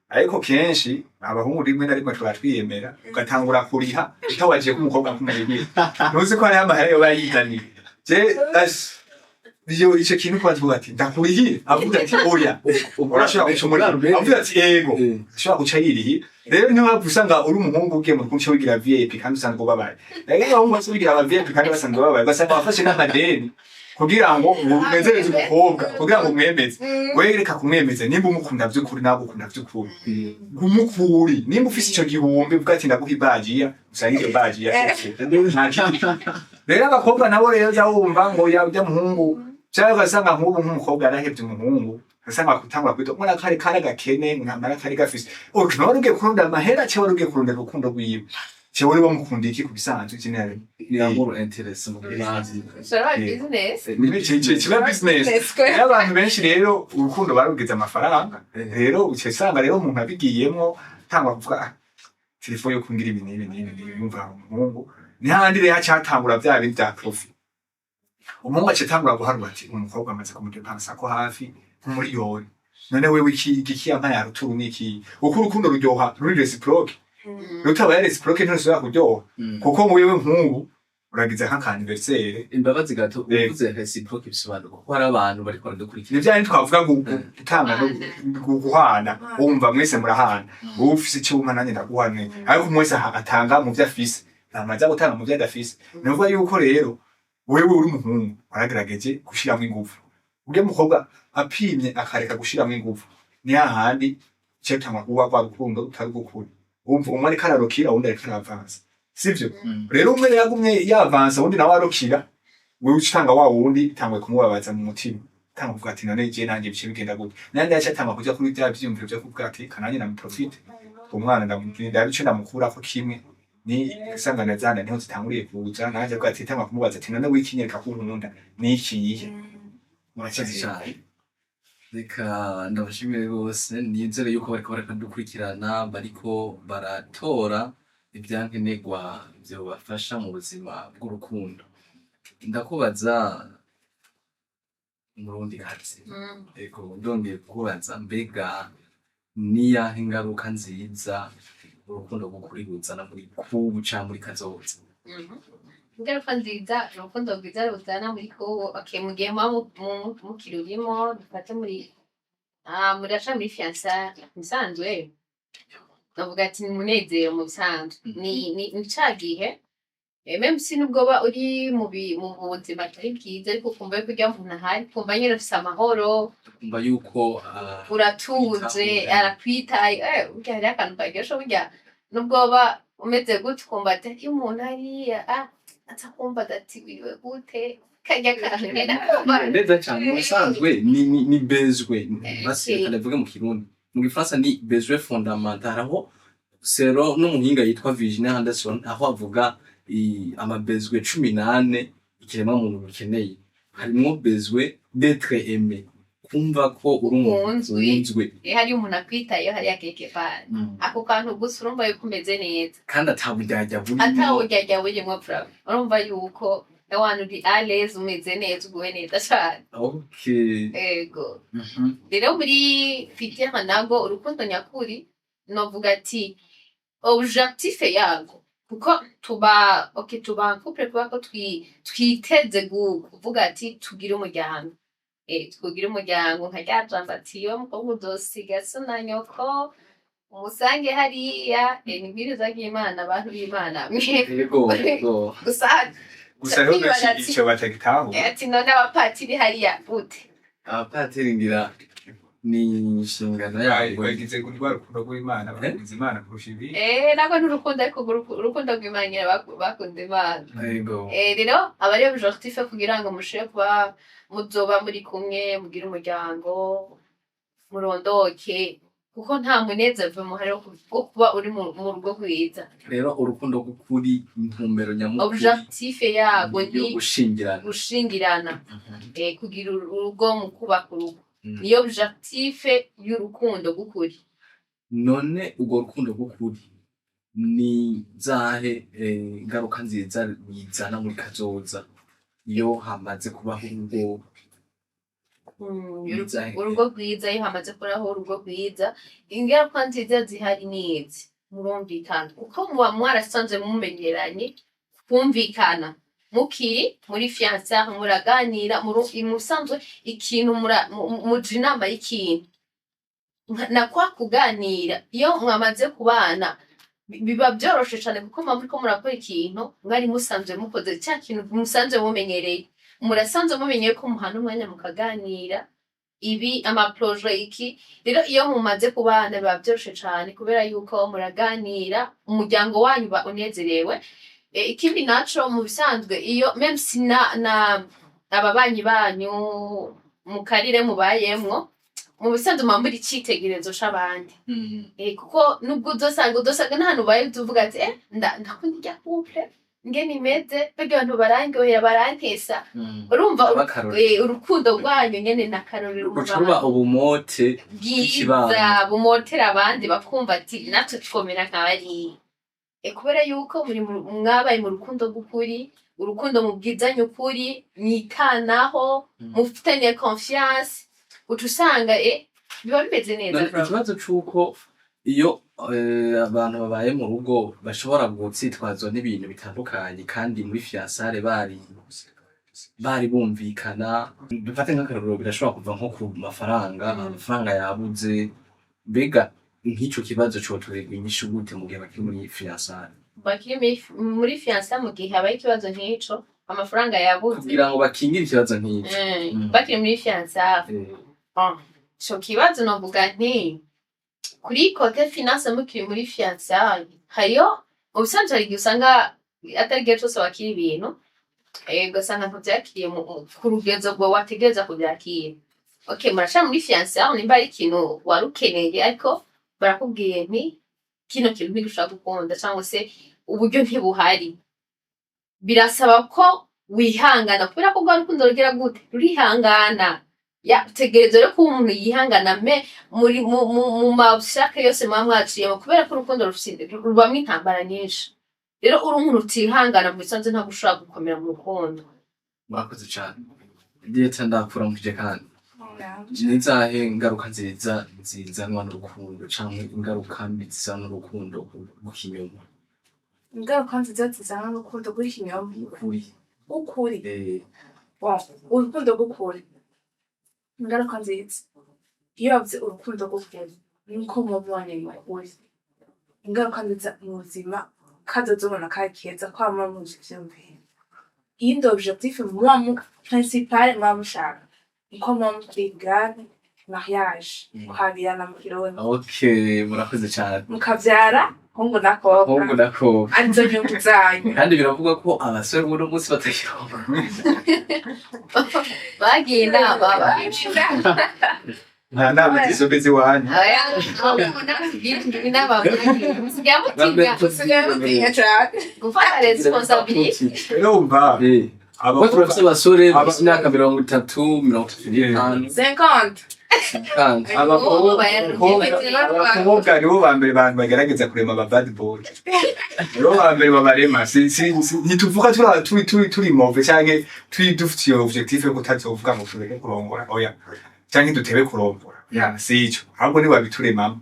ariko kenshi abahungu rimwe na rimwe turatwiyemera ugatangura kuriha utawaje ko umukobwa kumurihira ntuzi ko hariho amahera yoba yizaniye iyo ico kintu kwavuga ati ndakurihira avuga ati oya urashobora gucumura avuga ati ego ashobora guca yirihi rero niyo mpamvu usanga uri umuhungu ugiye mu rukundo wigira VIP kandi usanzwe ubabaye rero abahungu bose bigira aba VIP kandi basanzwe babaye basanga bafashe n'amadeni kugira ngo umezereze umukobwa kugira ngo umwemeze wereka kumwemeza nimba umukunda vy'ukuri nabo ukunda vy'ukuri umukuri nimba ufise ico gihumbi uvuga ati ndaguha ibajiya usanga iyo bajiya rero abakobwa nabo rero za wumva ngo yajya muhungu cyangwa ugasanga nk'ubu nk'umukobwa yarahevye umuhungu ugasanga kutangura kwita mbona kari gakene nkamara kari gafise urukino wari ugiye kurondera amahera cyangwa wari ugiye kurondera urukundo rwiwe cyangwa wari bamukunda iki ku bisanzwe kinere ni amour interest mu kibanzi kiba business rero abantu benshi rero urukundo barugize amafaranga rero ucesanga rero umuntu abigiyemo tangwa kuvuga telefone yo kungira ibi n'ibi yumva umuhungu ni handi rero cyatangura bya bintu bya profit umuhungu acitangura guharura ati umukobwa amaze kumudepansa ko hafi nk'umuriyoni none wewe iki ampa ya ruturu niki uko urukundo ruryoha ruri reciproque rutabaye reciproque ntusubira kuryoha kuko wewe nk'ubu uragize nk'anniversaire imbabazi gato uvuze reciproque bisobanura ko hari abantu bari kwaradukurikira ni byari twavuga ngo gutanga no guhana wumva mwese murahana ufise icyo umpa nanjye ndaguhane ariko mwese atanga mu byo afise namaze gutanga mu byo adafise nuvuga yuko rero wewe uri umuhungu waragerageje gushiramo ingufu ubwe mukobwa apimye akareka gushiramo ingufu ni hahandi cyatangwa kuba kwa rukundo utari gukuri umva umwe ariko ararokira undi ariko aravansa sivyo rero umwe yagumye yavansa undi nawe arokira wewe ucitanga wa wundi tangwe kumubabaza mu mutima tanga kuvuga ati none je nanjye bice bigenda gute nandi yacatanga kuja kuri bya byumviro byo kuvuga ati kananye na profit umwana ndamukunda bice ndamukura ko kimwe ni sangana zana niho zitanguriye kuza naje ko ati tanga kumubaza ati none wikinyereka ko nkunda ni ikiyihe murakoze cyane reka ndabashimire bose nizere yuko bariko baradukurikirana bariko baratora ibyankenerwa byo bafasha mu buzima bw'urukundo ndakubaza umurundi kazi ego ndongeye kukubaza mbega niyahe ingaruka nziza urukundo rw'ukuri ruzana muri kubu canke muri kazoza ingaruka nziza urukundo rwiza ruzana muri kubu mugihe muba mukirurimo dufate muraca muri fiançailles bisanzwe navuga ati ni umunezero mu bisanzwe ni ca gihe même si nubwo ba uri mu buzima atari bwiza ariko kumva yuko urya muntu ahari kumva nyine ufise amahoro kumva yuko uratunze arakwitaye burya hariho akantu karyoshe burya nubwo ba umeze gute ukumva ati iyo umuntu hariya aza kumva ati wiriwe gute karya kantu neza cyane ubusanzwe ni bezwe basivuga mu kirundi mu gifaransa ni bezwe fondamental aho sero n'umuhinga yitwa Virginia Anderson aho avuga amabezwe 18 ikirema muntu bikeneye harimo bezwe d'être aimé kumva ko uri umuntu unzwe hari umuntu akwitayeho hari akeke pale ako kantu gusa urumva yuko umeze neza kandi ataburyarya burimo problem urumva yuko abantu uri à l'aise umeze neza uguwe neza cyane okay ego rero muri fitière ntabwo urukundo nyakuri novuga ati objectif yago kuko tuba couple kuba ko twiteze kuvuga ati tugire umuryango tukugira umuryango nka rya jambo ati yo mukobwa udosiga so na nyoko umusange hariya nibwiriza ry'Imana abantu b'Imana yego gusa rero icyo batagitaho ati none abapatiri hariya gute abapatiri ngira ni inshingano yabo bagize kurwara urukundo rw'Imana bakunze Imana kurusha ibi nako n'urukundo ariko urukundo rw'Imana bakunda Imana yego rero aba ari objectif kugira ngo mushe kuba muzoba muri kumwe mugira umuryango murondoke kuko nta munezero muhari wo kuba uri mu rugo rwiza. rero urukundo rw'ukuri intumbero nyamukuru Objectif yarwo yo ni gushingirana gushingirana, kugira urugo mu kubaka urugo, niyo objectif y'urukundo rw'ukuri. none urwo rukundo rw'ukuri ni zahe ngaruka nziza bizana muri kazoza iyo hamaze kubaho urugo Urugo rwiza, iyo hamaze kubaho urugo rwiza, ingaruka nziza zihari nizi murumvikana, kuko muba mwarasanze mumenyeranye, kumvikana mukiri muri fiançailles, muraganira musanzwe ikintu muja inama y'ikintu na kwa kuganira. Iyo mwamaze kubana biba byoroshe cane, kuko muba muriko murakora ikintu mwari musanzwe mukoze cya kintu musanzwe mumenyereye, murasanzwe mumenyeye ko muhana umwanya mukaganira ibi amaproje iki. Rero iyo mumaze kubana biba byoroshe cane, kubera yuko muraganira, umuryango wanyu ba unezerewe. Ikindi naco mu bisanzwe, iyo même si na ababanyi banyu mu karire mubayemwo, mu bisanzwe muba muri icitegererezo c'abandi. Kuko nubwo udosanga n'ahantu ubaye uvuga ati ndakunda irya couple ngene imeze, mbega abantu barangyohera barantesa. Urumva urukundo rwanyu nyene n'akarorero ruba ubumote bwiza bumotera abandi, bakumva ati natwe twomera nk'abariya. Kubera yuko mwabaye mu rukundo rw'ukuri, urukundo mubwizanye ukuri, mwitanaho, mufitanye confiance, uca usanga biba bimeze neza. Ikibazo c'uko iyo abantu babaye mu rugo bashobora gutsitwazwa n'ibintu bitandukanye, kandi muri fiançailles bari bumvikana. Dufate nk'akarorero, birashobora kuva nko ku amafaranga yabuze. Mbega nk'ico kibazo cotorerwa inyishu gute mu gihe bakiri muri fiançailles? Bakiri muri fiançailles mu gihe habaye ikibazo nk'ico, amafaranga yabuze, kugira ngo bakingire ikibazo nk'ico bakiri muri fiançailles. Ico kibazo novuga nti kuri kote finance mukiri muri fiançailles, hariyo ubusanzwe hari igihe usanga atari igihe cose wakira ibintu, ugasanga ntuvyakiriye ku rugezo rwa wategereza kuvyakira. Muraca muri fiançailles, nimba ari ikintu wari ukeneye ariko barakubwiye nti kino kintu ntigishobora gukunda, cyangwa se uburyo ntibuhari, birasaba ko wihangana, kubera ko rwa rukundo rugira gute, rurihangana. Utegereza rero kuba umuntu yihangana mu mashaka yose muba mwaciyemo, kubera ko urukundo rubamwo intambara nyinshi. Rero uri umuntu utihangana, mu bisanzwe ntabwo ushobora gukomera mu rukundo. Mwakoze cane Dieta, ndakuramukije. kandi nizahe ngaruka nziza zizanwa n'urukundo, canke ingaruka mbi zizanwa n'urukundo rw'ikinyoma? Ingaruka nziza zizanwa n'urukundo rw'ikinyoma ukuri. Urukundo rw'ukuri, ingaruka nziza iyo wavuze urukundo rw'ukuri nuko mubonye ukuri. Ingaruka nziza mu buzima kazozobona kari keza, kwama muje ivyumviro. Iyindi objectif muba principal muba mushaka niko muba mukwigana mariage, kuhabirana mu kirundi. Murakoze cane. Mukavyara hungu na kobwa arizo nyungu zanyu. Kandi biravuga ko abasore uno munsi batakironka. Bagiye inama nta nama zisomeze iwanyu. gufata responsabilité. Urumva turafise abasore bafise imyaka 30, 35, 50. abakobwa nibo ba mbere bantu bagerageza kurema aba bad boy, nibo ba mbere babarema. Ntituvuga turi move canke dufite iyo objectif yo kutazovuga ngo tureke kurongora, oya, canke dutebe kurongora, si ico, ahubwo nibo babituremamo.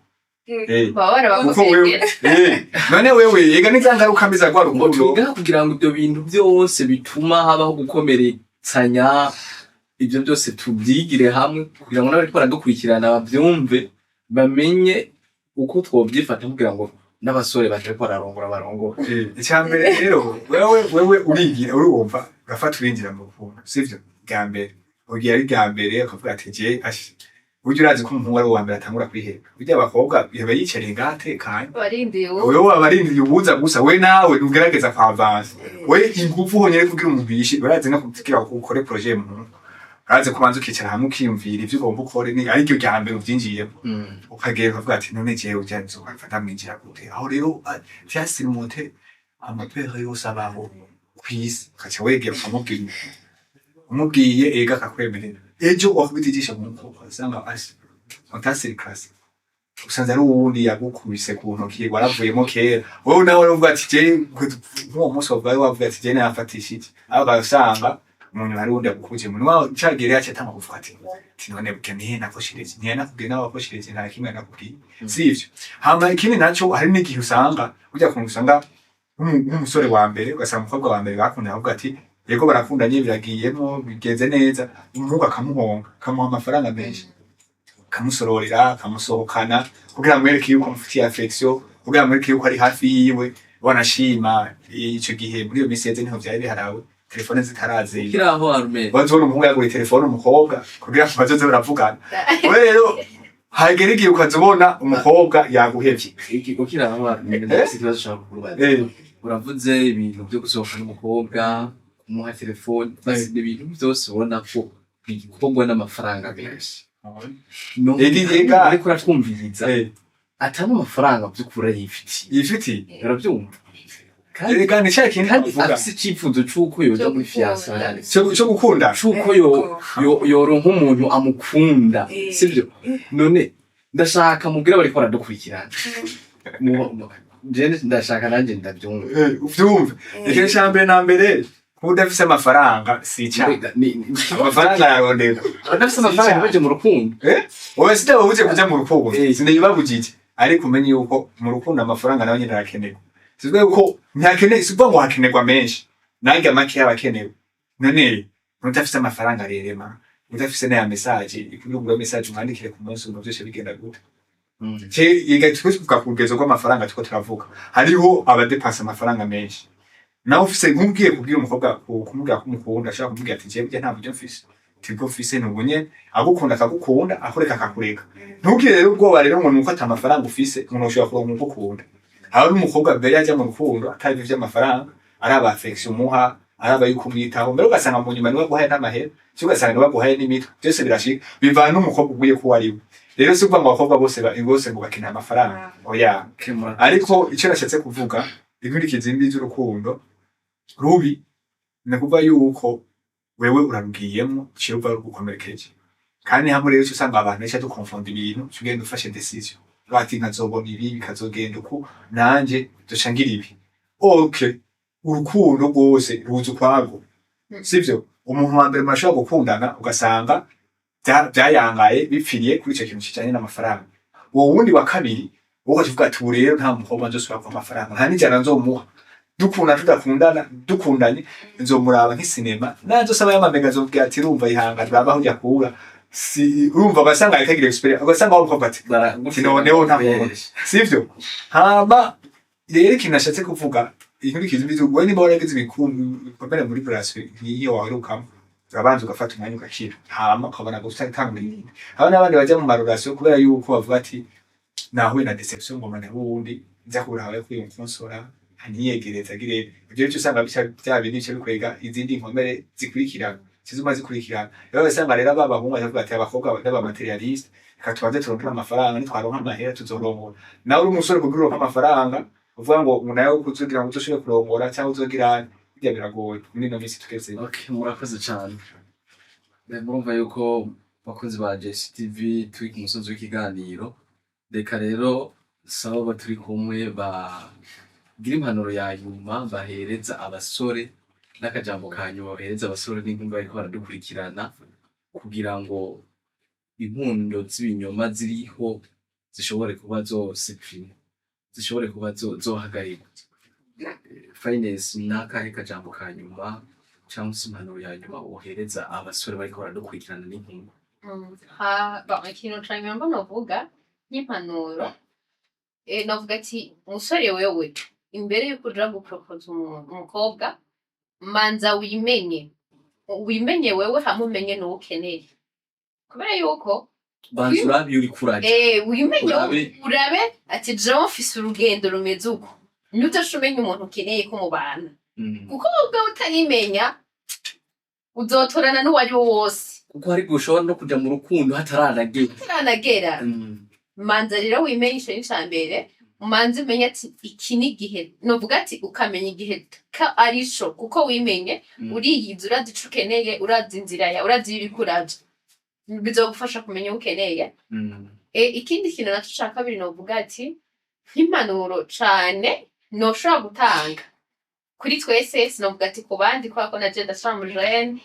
None wewe ega n'ingaruka mbi za rwa rukundo, kugira ngo ibyo bintu byose bituma habaho gukomeretsanya, ibyo byose tubyigire hamwe, kugira ngo n'abari baradukurikirana babyumve, bamenye uko twobyifata, kugira ngo n'abasore baje barongora. Icyambere rero wewe urigira urumva, urafata urinjira mu rukundo, sivyo? Bwa mbere ugiye ari bwa mbere akavuga ati je buryo urazi ko umuhungu ari uwa mbere atangura kwiheba. Burya abakobwa yaba yicariye ngatekanye, wewe abarindiriye ubuza gusa, we nawe ugerageza kwa avance, we ingufu honyere kugira umubishe, barazi no kugira ukore projet mu uraze kubanza ukicara hamwe ukiyumvira ivyo ugomba ukore ni ariko rya mbere uvyinjiyemo ukagera ukavuga ati none jewe ujyanze ukafata mwinjira gute aho rero vyasirimute amapere yose abaho kwisi ukaca wegera ukamubwira umubwiye ega akakwemerera ejo wakubita ijisho mu mukobwa usanga asi fantastic class usanze ari uwundi yagukubise ku ntoki waravuyemo kera wowe nawe uravuga ati je nk'uwo munsi wavuga ati je nafatisha iki aho ugasanga umuntu hari undi yagukubise mu nwa cagere yacu atanga kuvuga ati none bukene nakoshireze niye nakubwiye nawe wakoshireze nta kimwe nakubwiye sivyo hama ikindi naco hari n'igihe usanga ujya kumusanga nk'umusore wa mbere ugasanga umukobwa wa mbere bakunda avuga ati yego barakundanye biragiyemo bigenze neza umuhungu akamuhonga kamuha amafaranga menshi kamusororera kamusohokana kugira mwereke yuko mufitiye affection kugira mwereke yuko ari hafi yiwe wanashima ico gihe muri iyo miseze niho byari biharawe telefone zitaraze kiraho arume bazona umuhungu yagura telefone umukobwa kugira ngo bazoze baravugana we rero hagera igihe ukazobona umukobwa yaguhevye kiraho arume ndetse ikibazo ushaka kurubaza uravuze ibintu byo gusohoka n'umukobwa kumuha telefone basi n'ibintu byose ubona ko bigomba n'amafaranga menshi ariko uratwumviriza atari amafaranga by'ukuri yifitiye urabyumva kandi afise icyifuzo c'uko yoja muri fiançailles cyo gukunda c'uko yoronka umuntu amukunda sivyo none ndashaka mubwira bariko baradukurikirana jene ndashaka nanje ndabyumva uvyumve ikintu ca mbere na mbere kuba udafise amafaranga si icyaha amafaranga yarondera udafise amafaranga baje mu rukundo wowe sitaba uje kuja mu rukundo sinibabujije ariko umenye yuko mu rukundo amafaranga nayo nyine arakenerwa sizwe yuko ntakeneye sivuga ngo hakenerwa menshi nange make yabakenewe none udafise amafaranga rerema udafise n'aya message ikubwira message umwandikire ku munsi ngo byose bigenda gute yiga twisuka kugezo kw'amafaranga tuko turavuga hariho abadepansa amafaranga menshi nawe ufise nkubwiye kubwira umukobwa kumubwira ko umukunda ashaka kumubwira ati je burya nta buryo mfise tibwo mfise n'ubunye agukunda akagukunda akoreka akakureka ntugire rero ubwoba rero ngo nuko ata amafaranga ufise umuntu ushobora kuronka umukunda aho n'umukobwa mbere yaje mu rukundo atari vy'amafaranga ari aba affection muha ari aba yukumwitaho mbere ugasanga mu nyuma niwe guhaye n'amahera cyo ugasanga niwe guhaye n'imitwe byose birashika bivana n'umukobwa uguye ko wariwe rero si kuvuga ngo abakobwa bose ngo bakeneye amafaranga oya ariko icyo nashatse kuvuga inkurikizi mbi z'urukundo rubi nakuvuga yuko wewe urarugiyemo ciruva rugukomerekeje kandi hamwe rero usanga abantu benshi dukonfonda ibintu tugenda ufashe decision bati nkazobona ibi bikazogenda uko nanje ducangira ibi okay urukundo rwose ruzi ukwago sivyo umuntu wa mbere murashobora gukundana ugasanga byayangaye bipfiriye kuri icyo kintu kijanye n'amafaranga uwo wundi wa kabiri wowe ukavuga ati ubu rero nta mukobwa nzosubira ku amafaranga nta n'ijana nzomuha dukundanye nzomuraba nk'isinema nanzosaba y'amamega azobwira ati rumva ihangane baba aho yakura si urumva ugasanga arikagira experience ugasanga aho umukobwa ati noneho nta muntu sivyo hama rero ikintu nashatse kuvuga inkurikizi mbi z'urukundo niba waragize ibikomere muri relation nk'iyo waherukamo urabanza ugafata umwanya ugakira hama ukabona gutanga ibindi haba n'abandi bajya mu marorasiyo kubera yuko bavuga ati nahuye na deception ngo mane wundi nza kubura hawe kwiyumvonsora ntiyegereza gire ibyo cyo usanga bya bintu cyo bikwega izindi nkomere zikurikirana sizuma zikurikirana rero basanga rero abahungu bavuga ati abakobwa n'aba materialist katubaze turonka amafaranga nitwaronka amahera tuzorongora nawe uri umusore kugira uronka amafaranga uvuga ngo unayo kuzugira ngo uzoshobore kurongora cyangwa uzogira bijya biragoye muri no misi tukese okay murakoze cyane murumva yuko bakunzi ba JCTV turi ku musozi w'ikiganiro reka rero saba turi kumwe gira impanuro ya nyuma bahereza abasore n'akajambo ka nyuma bahereza abasore n'inkumi bariko baradukurikirana kugira ngo impundo z'ibinyoma ziriho zishobore kuba zosipfira zishobore kuba zohagarika finance n'akahe kajambo ka nyuma cyangwa se impanuro ya nyuma wohereza abasore bariko baradukurikirana n'inkumi ikintu ca nyuma novuga nk'impanuro novuga ati umusore wewe imbere yuko uja gupropose umukobwa manza wimenye wewe hamwe umenye n'uwo ukeneye kubera yuko banza urabe uri kuraje wimenye urabe ati jewe mfise urugendo rumeze uko ntutashe umenya umuntu ukeneye ko mubana kuko ubwo utarimenya uzotorana n'uwari wo wose kuko hari gushobora no kuja mu rukundo hataranagera. turanagera manza rero wimenyeshe n'icambere umanze umenye ati iki ni igihe novuga ati ukamenya igihe ka arisho kuko wimenye uriyizi urazi ico ukeneye urazi inzira ya urazi ibikuraje bizogufasha kumenya ukeneye ikindi kintu naco ca kabiri novuga ati nk'impanuro cane noshobora gutanga kuri twese sinovuga ati ku bandi kubera ko naje ndashamujene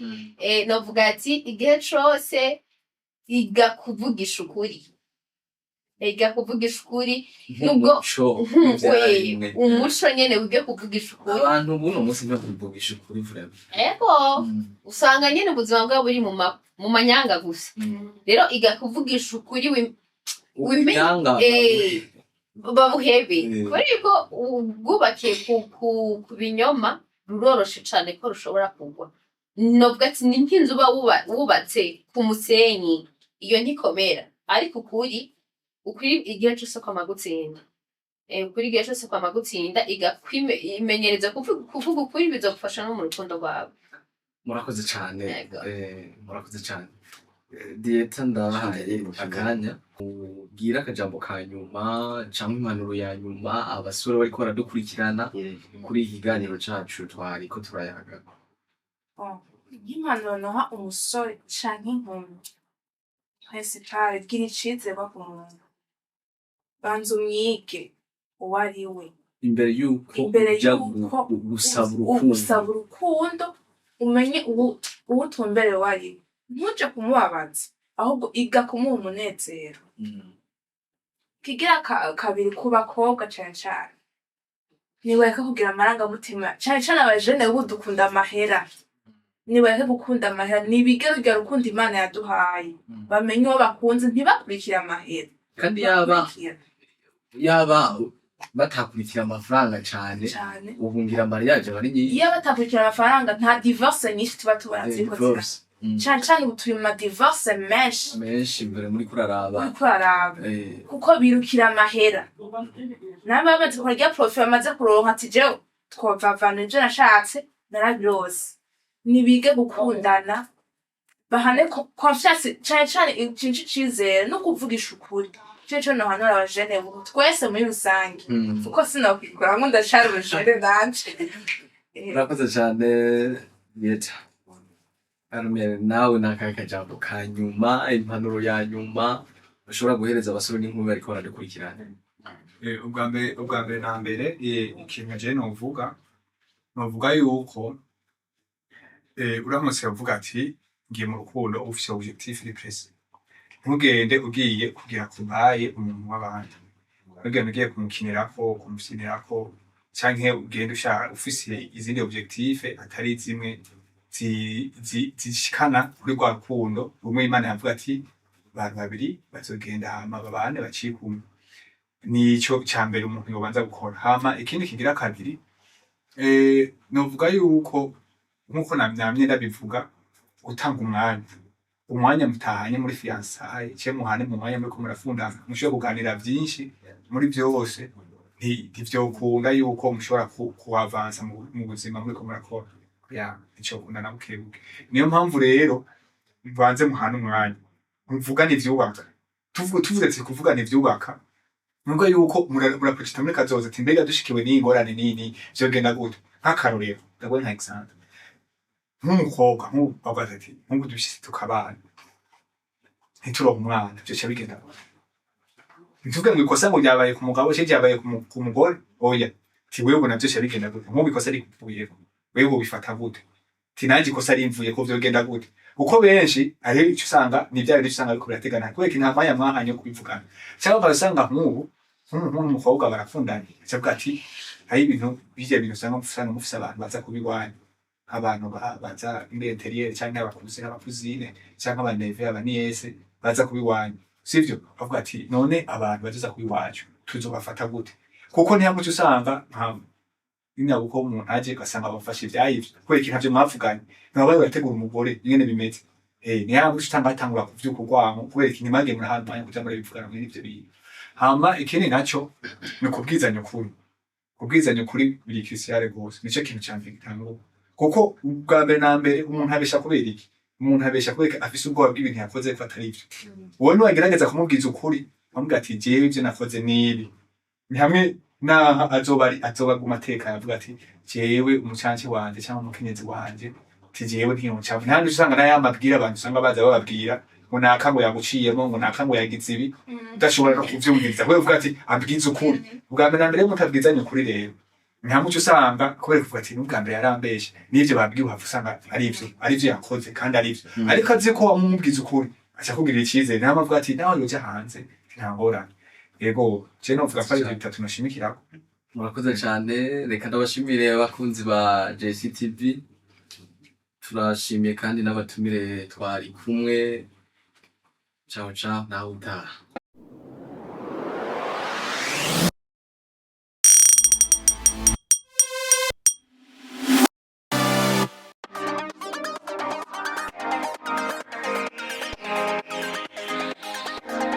novuga ati igihe cose iga kuvugisha ukuri nubwo umuco nyene wige kuvugisha ukuri abantu buno munsi ntibavugisha kuvugisha ukuri vraiment ego usanga nyene ubuzima bwabo buri mu manyanga gusa rero iga kuvugisha ukuri babuhebe kubera ko ubwubakiye ku binyoma ruroroshe cane ko rushobora kugwa novuga ati ni nk'inzu uba wubatse ku musenyi iyo ntikomera ariko ukuri igihe cose kwama gutsinda ukuri igihe cose kwama gutsinda imenyereza kuvuga ukuri bizogufasha no mu rukundo rwawe. Murakoze cane murakoze cane Dieta ndabahaye akanya ubwira akajambo ka nyuma canke impanuro ya nyuma abasore bariko baradukurikirana kuri iki kiganiro cacu twariko turayaga. Nk'impanuro noha umusore canke inkumi principale gira icizerwa ku muntu banza umwige uwo ari we imbere yuko gusaba urukundo umenye uwo utumbereye uwo ari we ntuje kumubabaza ahubwo iga kumuha umunezero. Kigira kabiri ku bakobwa cane cane niweke kugira amarangamutima cane cane abajene ubu dukunda amahera niweke gukunda amahera nibige rurya rukundo Imana yaduhaye bamenye uwo bakunze ntibakurikire amahera kandi yaba batakurikira amafaranga cane ubungira mariage bari nyinshi iyo batakurikira amafaranga nta divorce nyinshi tuba tubona ziriko cane ubu turi mu madivorce menshi mbere muri kuraraba kuko birukira amahera nabe bamaze kurya profit bamaze kuronka ati jewe twovavana ivyo nashatse narabirose nibige gukundana bahane confiance cane icinci cizere no kuvugisha ukuri cyo nohanura abajene ubu twese muri rusange kuko sinokwikora ngo ndashara ubujene nanje. Murakoze cane Dieta Arumere nawe nakaye kajambo ka nyuma impanuro ya nyuma bashobora guhereza abasore n'inkumi bariko baradukurikirana. ubwa mbere na mbere ikintu je novuga yuko uramutse uvuga ati ngiye mu rukundo ufise objectif repressé ntugende ugiye kugira kubaye umuntu w'abandi ntugende ugiye kumukinirako kumufinirako canke ugende ushaka ufise izindi objectif atari zimwe zishikana kuri rwa rukundo rumwe Imana yavuga ati abantu babiri bazogenda hama babane bacikumwe. Nico cambere umuntu yobanza gukora. Hama ikindi kigira kabiri novuga yuko nkuko namye ndabivuga gutanga umwanya mutahanye muri fiançailles cye muhane mu mwanya muri ko murafundana mushobora kuganira vyinshi muri byose ntivyokunda yuko mushobora kuavansa mu buzima muri ko murakora ico kunda nabukebuke. Niyo mpamvu rero mbanze muhane umwanya muvugana ivyubaka tuvuze ati kuvugana ivyubaka nubwo yuko muraprojecta muri kazoza ati mbega dushikiwe n'ingorane nini vyogenda gute nk'akarorero ndabona nka example nk'umukobwa nk'ubabaza ati nk'ubu dushitse tukabana ntituronka umwana vyoca bigenda ntuvuge ngo ikosa ngo ryabaye ku mugabo cye ryabaye ku mugore oya ti wewe navyo vyoca bigenda gute nk'ubu ikosa rikuvuyeko wewe ubifata gute ti nanje ikosa rimvuyeko vyogenda gute uko benshi ari ico usanga ni bya bintu usanga ariko birategana kubera nta mwanya mwahanye yo kubivugana cyangwa ugasanga nk'ubu nk'umukobwa barakundanye cyangwa ati hari ibintu bijya bintu usanga mufise abantu baza kubigwanya abantu baza muri interieur cyangwa abakuze n'abakuzine cyangwa abaneve abaniese baza kubigwanya sivyo bavuga ati none abantu baza kubiwacu tuzobafata gute kuko ntiyamuce usanga nka uko umuntu aje gasanga bafashe ivyayivyo kubera ikintu navyo mwavuganye nabaye barategura umugore ingene bimeze ntiyamuce utangura kuvyuka urwamo kubera ikintu image muri ahantu mwanya kuja muri bivugana muri ivyo bintu. Hama ikindi naco ni kubwizanya ukuri biri Christian gose nico kintu cyambere gitangura kuko ubwa mbere na mbere umuntu abesha kubera iki umuntu abesha kubera afise ubwoba bw'ibintu yakoze ko atari ivyo wowe niwagerageza kumubwiza ukuri amubwira ati jewe ivyo nakoze nibi ni hamwe naho azoba guma ateka yavuga ati jewe umucanci wanje cyangwa umukenyezi wanje ati jewe ntiyoncavu ntandi usanga nayo amabwira abantu usanga baza bababwira ngo naka ngo yaguciyemo ngo naka ngo yagize ibi udashobora no kuvyumviriza kubera uvuga ati abwiza ukuri ubwa mbere na mbere mutabwizanye ukuri rero nta muco usanga kubera kuvuga ati n'ubwa mbere yarambeshe n'ivyo babwiwe uhava usanga arivyo yakoze kandi arivyo ariko azi ko wamubwiza ukuri aca kugirira icizere nawe avuga ati nawe yoja hanze nta ngorane yego je novuga ko ari ivyo bitatu noshimikirako murakoze cyane reka ndabashimire abakunzi ba JCTV turashimiye kandi n'abatumire twari kumwe ciao ciao nawe utaha